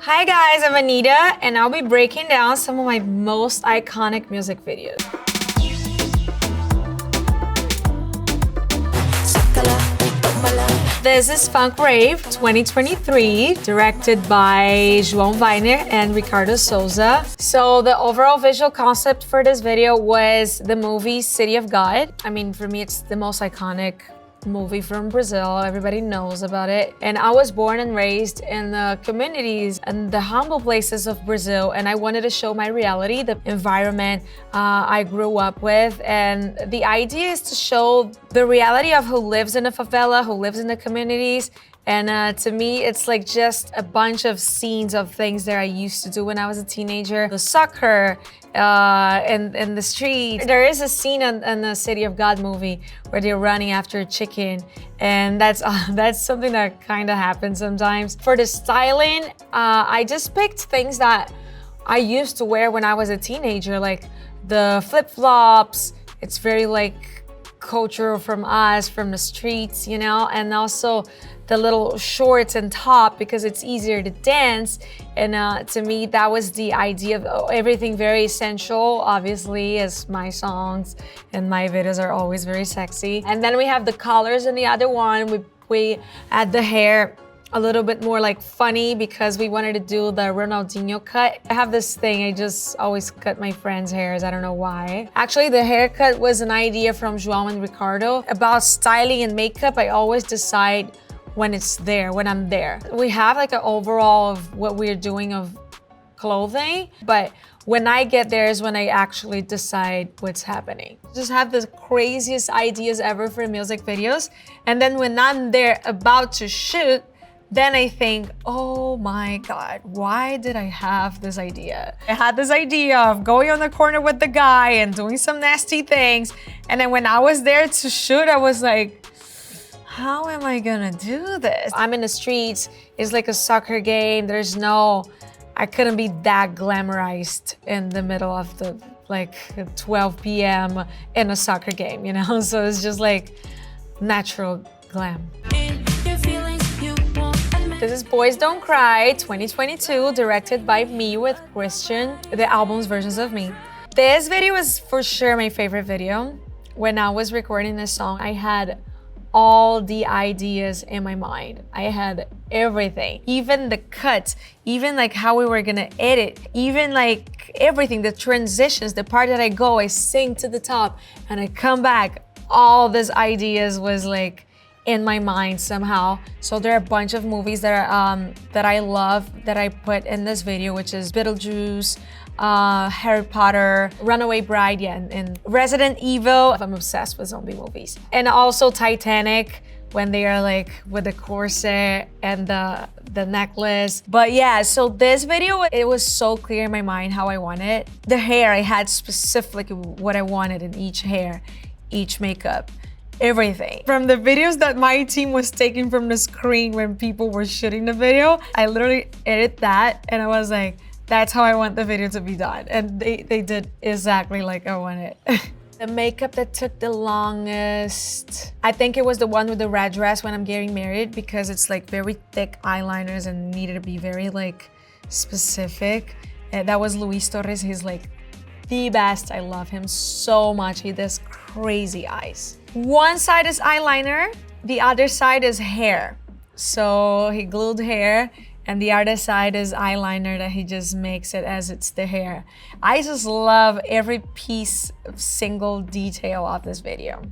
Hi guys, I'm Anitta, and I'll be breaking down some of my most iconic music videos. This is Funk Rave 2023, directed by João Weiner and Ricardo Souza. So the overall visual concept for this video was the movie City of God. I mean, for me, it's the most iconic movie from Brazil. Everybody knows about it. And I was born and raised in the communities and the humble places of Brazil. And I wanted to show my reality, the environment I grew up with. And the idea is to show the reality of who lives in a favela, who lives in the communities. And to me, it's like just a bunch of scenes of things that I used to do when I was a teenager. The soccer, in the street. There is a scene in the City of God movie where they're running after a chicken. And that's something that kind of happens sometimes. For the styling, I just picked things that I used to wear when I was a teenager, like the flip-flops. It's very like cultural from us, from the streets, you know, and also the little shorts and top because it's easier to dance. And to me, that was the idea of everything very sensual, obviously, as my songs and my videos are always very sexy. And then we have the colors in the other one. We add the hair a little bit more like funny because we wanted to do the Ronaldinho cut. I have this thing, I just always cut my friends' hairs, I don't know why. Actually, the haircut was an idea from João and Ricardo. About styling and makeup, I always decide when it's there, when I'm there. We have like an overall of what we're doing of clothing, but when I get there is when I actually decide what's happening. Just have the craziest ideas ever for music videos. And then when I'm there about to shoot, then I think, oh my God, why did I have this idea? I had this idea of going on the corner with the guy and doing some nasty things. And then when I was there to shoot, I was like, how am I gonna do this? I'm in the streets, it's like a soccer game. I couldn't be that glamorized in the middle of the like 12 p.m. in a soccer game, you know? So it's just like natural glam. This is Boys Don't Cry 2022, directed by me with Christian, the album's versions of me. This video is for sure my favorite video. When I was recording this song, I had all the ideas in my mind. I had everything, even the cuts, even like how we were gonna edit, even like everything, the transitions, the part that I sing to the top and I come back. All these ideas was like in my mind somehow. So there are a bunch of movies that are that I love that I put in this video, which is Beetlejuice, Harry Potter, Runaway Bride, yeah, and Resident Evil. I'm obsessed with zombie movies. And also Titanic, when they are like with the corset and the necklace. But yeah, so this video, it was so clear in my mind how I want it. The hair, I had specifically what I wanted in each hair, each makeup. Everything. From the videos that my team was taking from the screen when people were shooting the video, I literally edited that and I was like, that's how I want the video to be done. And they did exactly like I wanted. The makeup that took the longest, I think it was the one with the red dress when I'm getting married because it's like very thick eyeliners and needed to be very like specific. And that was Luis Torres. He's like the best. I love him so much. He does crazy eyes. One side is eyeliner, the other side is hair. So he glued hair and the other side is eyeliner that he just makes it as it's the hair. I just love every piece of single detail of this video.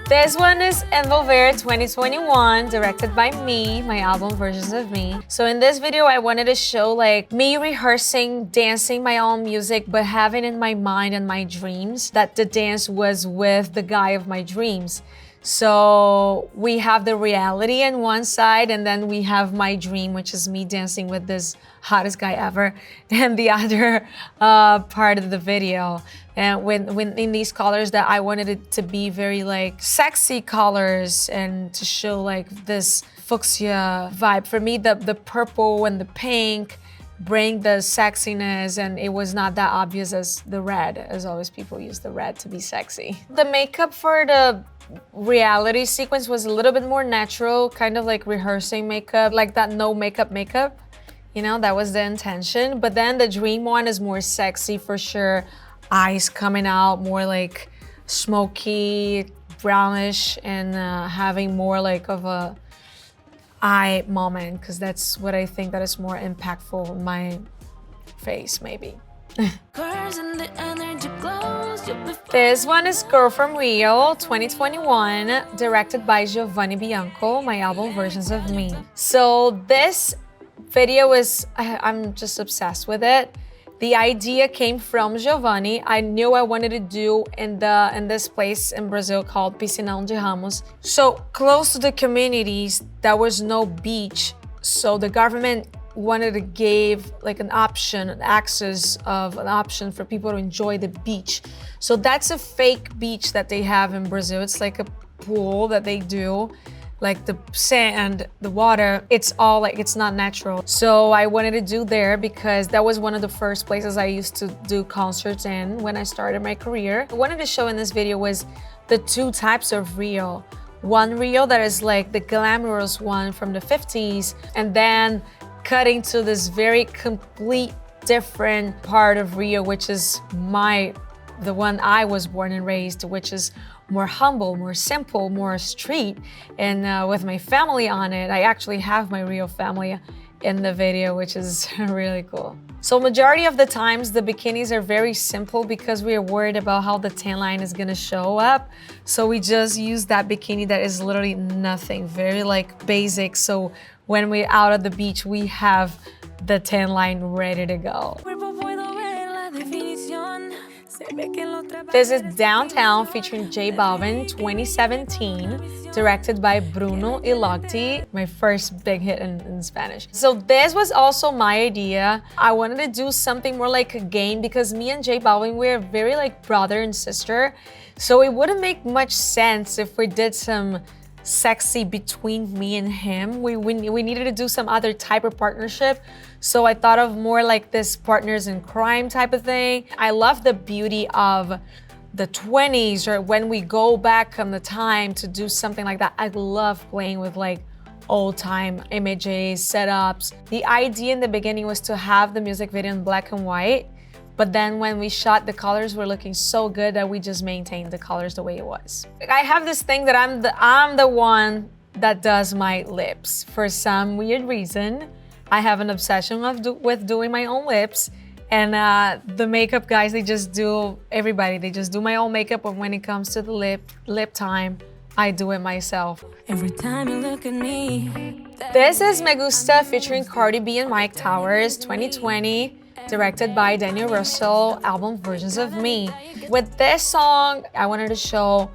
This one is Envolver 2021, directed by me, my album versions of me. So in this video, I wanted to show like me rehearsing, dancing my own music, but having in my mind and my dreams that the dance was with the guy of my dreams. So we have the reality on one side, and then we have my dream, which is me dancing with this hottest guy ever, and the other part of the video. And when in these colors that I wanted it to be very like sexy colors and to show like this fuchsia vibe. For me, the purple and the pink bring the sexiness, and it was not that obvious as the red, as always people use the red to be sexy. The makeup for the reality sequence was a little bit more natural, kind of like rehearsing makeup, like that no makeup. You know, that was the intention. But then the dream one is more sexy for sure. Eyes coming out, more like smoky, brownish, and having more like of a eye moment, because that's what I think that is more impactful in my face, maybe. This one is Girl From Rio 2021, directed by Giovanni Bianco, my album Versions of Me. So this video is, I'm just obsessed with it. The idea came from Giovanni. I knew I wanted to do in this place in Brazil called Piscinão de Ramos. So close to the communities, there was no beach. So the government wanted to give like an option, an access of an option for people to enjoy the beach. So that's a fake beach that they have in Brazil. It's like a pool that they do, like the sand, the water, it's all like, it's not natural. So I wanted to do there because that was one of the first places I used to do concerts in when I started my career. I wanted to show in this video was the two types of Rio. One Rio that is like the glamorous one from the 50s, and then cutting to this very complete different part of Rio, which is the one I was born and raised, which is more humble, more simple, more street, and with my family on it. I actually have my Rio family in the video, which is really cool. So majority of the times the bikinis are very simple because we are worried about how the tan line is gonna show up. So we just use that bikini that is literally nothing, very like basic. So when we're out at the beach, we have the tan line ready to go. This is Downtown featuring J Balvin 2017, directed by Bruno Ilocti, my first big hit in Spanish. So this was also my idea. I wanted to do something more like a game because me and J Balvin, we're very like brother and sister. So it wouldn't make much sense if we did some sexy between me and him. We needed to do some other type of partnership. So I thought of more like this partners in crime type of thing. I love the beauty of the 20s, or when we go back on the time to do something like that. I love playing with like old time images, setups. The idea in the beginning was to have the music video in black and white, but then when we shot, the colors were looking so good that we just maintained the colors the way it was. I have this thing that I'm the one that does my lips for some weird reason. I have an obsession with doing my own lips, and the makeup guys, they just do my own makeup, but when it comes to the lip time, I do it myself. Every time you look at me. This is Me Gusta featuring Cardi B and Mike Towers 2020. Directed by Daniel Russell, album Versions of Me. With this song, I wanted to show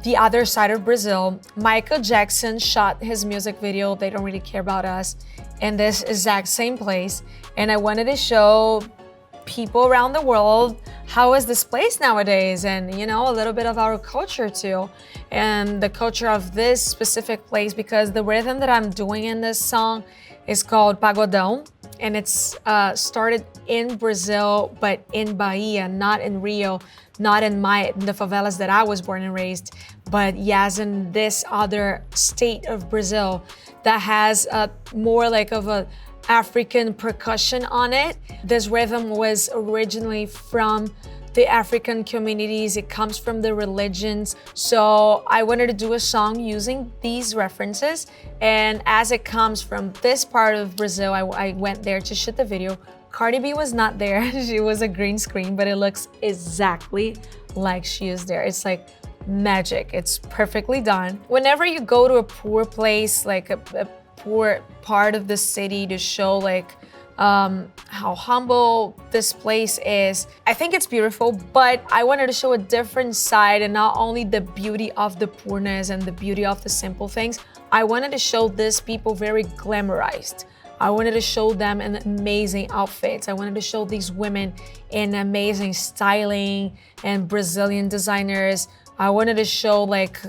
the other side of Brazil. Michael Jackson shot his music video, They Don't Really Care About Us, in this exact same place. And I wanted to show people around the world how is this place nowadays, and you know, a little bit of our culture too, and the culture of this specific place, because the rhythm that I'm doing in this song is called Pagodão. And it's started in Brazil, but in Bahia, not in Rio, not in the favelas that I was born and raised, but yes, in this other state of Brazil that has more like of a African percussion on it. This rhythm was originally from the African communities. It comes from the religions. So I wanted to do a song using these references. And as it comes from this part of Brazil, I went there to shoot the video. Cardi B was not there. She was a green screen, but it looks exactly like she is there. It's like magic. It's perfectly done. Whenever you go to a poor place, like a poor part of the city, to show like how humble this place is, I think it's beautiful, but I wanted to show a different side, and not only the beauty of the poorness and the beauty of the simple things. I wanted to show these people very glamorized. I wanted to show them in amazing outfits. I wanted to show these women in amazing styling and Brazilian designers. I wanted to show like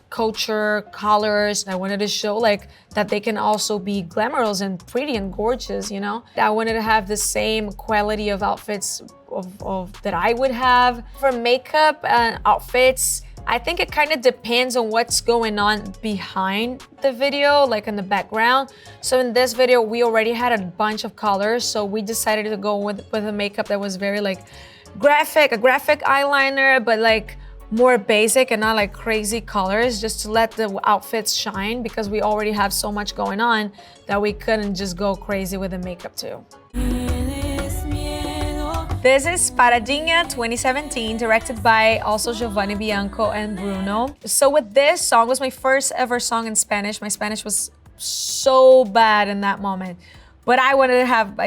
culture, colors. I wanted to show like that they can also be glamorous and pretty and gorgeous, you know? I wanted to have the same quality of outfits of that I would have. For makeup and outfits, I think it kind of depends on what's going on behind the video, like in the background. So in this video, we already had a bunch of colors. So we decided to go with a makeup that was very like a graphic eyeliner, but like more basic and not like crazy colors, just to let the outfits shine, because we already have so much going on that we couldn't just go crazy with the makeup too. This is Paradinha 2017, directed by also Giovanni Bianco and Bruno. So with this song, was my first ever song in Spanish. My Spanish was so bad in that moment, but I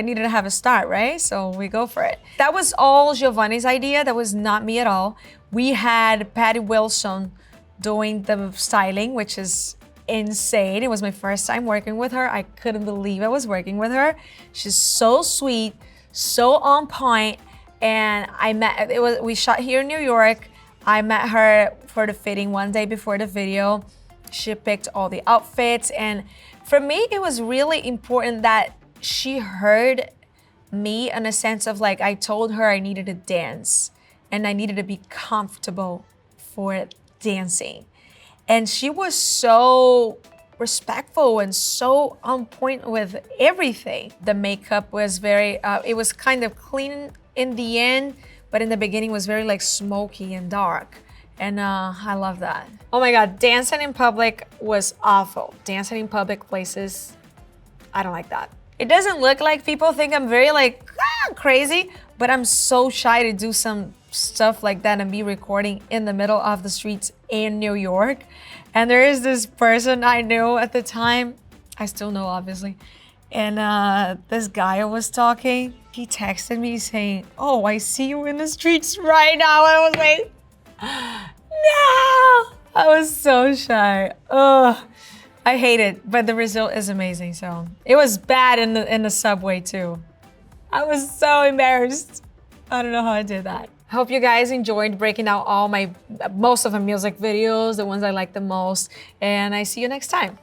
needed to have a start, right? So we go for it. That was all Giovanni's idea. That was not me at all. We had Patty Wilson doing the styling, which is insane. It was my first time working with her. I couldn't believe I was working with her. She's so sweet, so on point. And we shot here in New York. I met her for the fitting one day before the video. She picked all the outfits. And for me, it was really important that she heard me in a sense of like, I told her I needed to dance and I needed to be comfortable for dancing. And she was so respectful and so on point with everything. The makeup was very, it was kind of clean in the end, but in the beginning was very like smoky and dark. And I love that. Oh my God, dancing in public was awful. Dancing in public places, I don't like that. It doesn't look like people think I'm very like crazy, but I'm so shy to do some stuff like that and be recording in the middle of the streets in New York. And there is this person I knew at the time, I still know obviously, and this guy I was talking, he texted me saying, "Oh, I see you in the streets right now." I was like, no! I was so shy. Ugh, I hate it, but the result is amazing. So it was bad in the subway too. I was so embarrassed. I don't know how I did that. I hope you guys enjoyed breaking out most of the music videos, the ones I like the most, and I see you next time.